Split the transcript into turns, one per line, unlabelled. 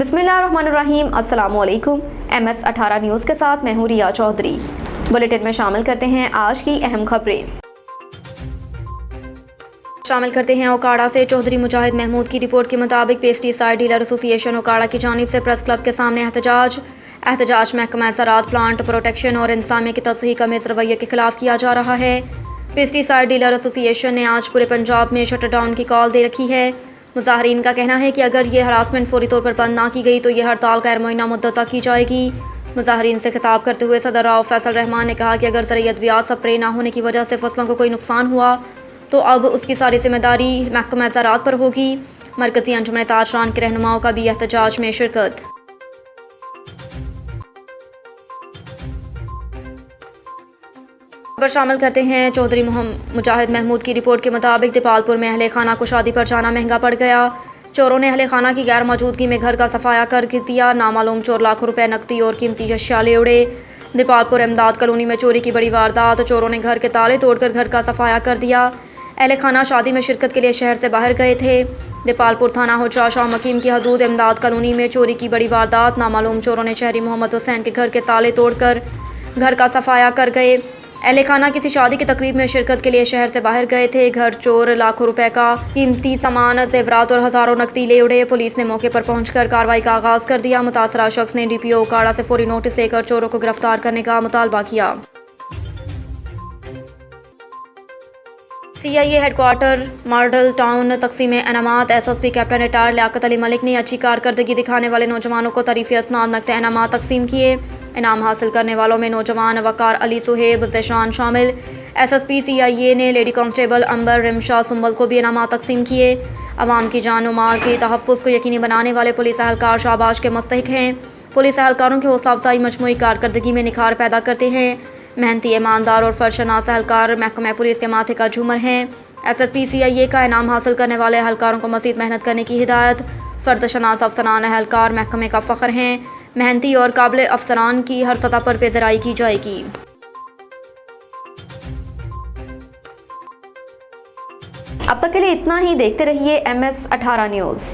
बिस्मिल्लाहिर्रहमानिर्रहीम। अस्सलामुअलैकुम। MS18 news के साथ मैं हूँ रिया चौधरी। बुलेटिन में शामिल करते हैं आज की अहम खबरें। ओकाड़ा से चौधरी मुजाहिद महमूद की रिपोर्ट के मुताबिक पेस्टिसाइड डीलर एसोसिएशन ओकाड़ा की जानिब से प्रेस क्लब के सामने एहतजाज महकमा ज़राअत प्लांट प्रोटेक्शन और इंतजामिया की तस्हीह का मेज़ रवैये के खिलाफ किया जा रहा है। पेस्टिसाइड डीलर एसोसिएशन ने आज पूरे पंजाब में शटर डाउन की कॉल दे रखी है। मुज़ाहरीन का कहना है कि अगर ये हरासमेंट फौरी तौर पर बंद ना की गई तो यह हड़ताल गैर मुअय्यना मुद्दत तक की जाएगी। मुज़ाहरीन से खिताब करते हुए सदर राव फैसल रहमान ने कहा कि अगर ज़राअत ब्याज स्प्रे ना होने की वजह से फसलों को कोई नुकसान हुआ तो अब उसकी सारी जिम्मेदारी महकमा ज़राअत पर होगी। मरकज़ी अंजुमन ताजरान के रहनुमाओं का भी एहतजाज में शिरकत। खबर शामिल करते हैं चौधरी मुजाहिद महमूद की रिपोर्ट के मुताबिक दीपालपुर में अहले खाना को शादी पर जाना महंगा पड़ गया। चोरों ने अहले खाना की गैर मौजूदगी में घर का सफाया कर दिया। नामालूम चोर लाखों रुपए नकदी और कीमती अशिया ले उड़े। दीपालपुर इमदाद कॉलोनी में चोरी की बड़ी वारदात। चोरों ने घर के ताले तोड़कर घर का सफाया कर दिया। अहले खाना शादी में शिरकत के लिए शहर से बाहर गए थे। दीपालपुर थाना हुजा शाह मकीम की हदूद इमदाद कॉलोनी में चोरी की बड़ी वारदात। नामालूम चोरों ने शहरी मोहम्मद हुसैन के घर के ताले तोड़कर घर का सफाया कर गए। अहले खाना किसी शादी की तकरीब में शिरकत के लिए शहर से बाहर गए थे। घर चोर लाखों रुपए का कीमती सामान जेवरात और हजारों नकदी ले उड़े। पुलिस ने मौके पर पहुंचकर कार्रवाई का आगाज कर दिया। मुतासरा शख्स ने DPO ओकाड़ा से फौरी नोटिस देकर चोरों को गिरफ्तार करने का मुतालबा किया। CIA हेडक्वार्टर मॉडल टाउन तकसीम इनामात SSP captain retire Liaquat Ali Malik ने अच्छी कारकर्दगी दिखाने वाले नौजवानों को तरीफ़ी असनाद नकद इनामात तकसीम किए। इनाम हासिल करने वालों में नौजवान वकार अली सुहेब ज़ेशान शामिल। SSP CIA ने लेडी कांस्टेबल अंबर रिमशा सुंबल को भी इनामात तकसीम किए। अवाम की जान और माल के तहफ़्फ़ुज़ को यकीनी बनाने वाले पुलिस एहलकार शाबाश के मुस्तहिक हैं। पुलिस एहलकारों की हौसला अफजाई मजमूई कारकर्दगी में निखार पैदा करते हैं। मेहनती, ईमानदार और फर्शनास एहलकार महकमा पुलिस के माथे का झूमर हैं। SSP CIA का इनाम हासिल करने वाले एहलकारों को मज़ीद मेहनत करने की हिदायत। फ़र्दशनास अफसरान एहलकार महकमे का फ़ख्र हैं। मेहनती और काबिल अफसरान की हर सतह पर पेशराई की जाएगी। अब तक के लिए इतना ही। देखते रहिए MS18 न्यूज़।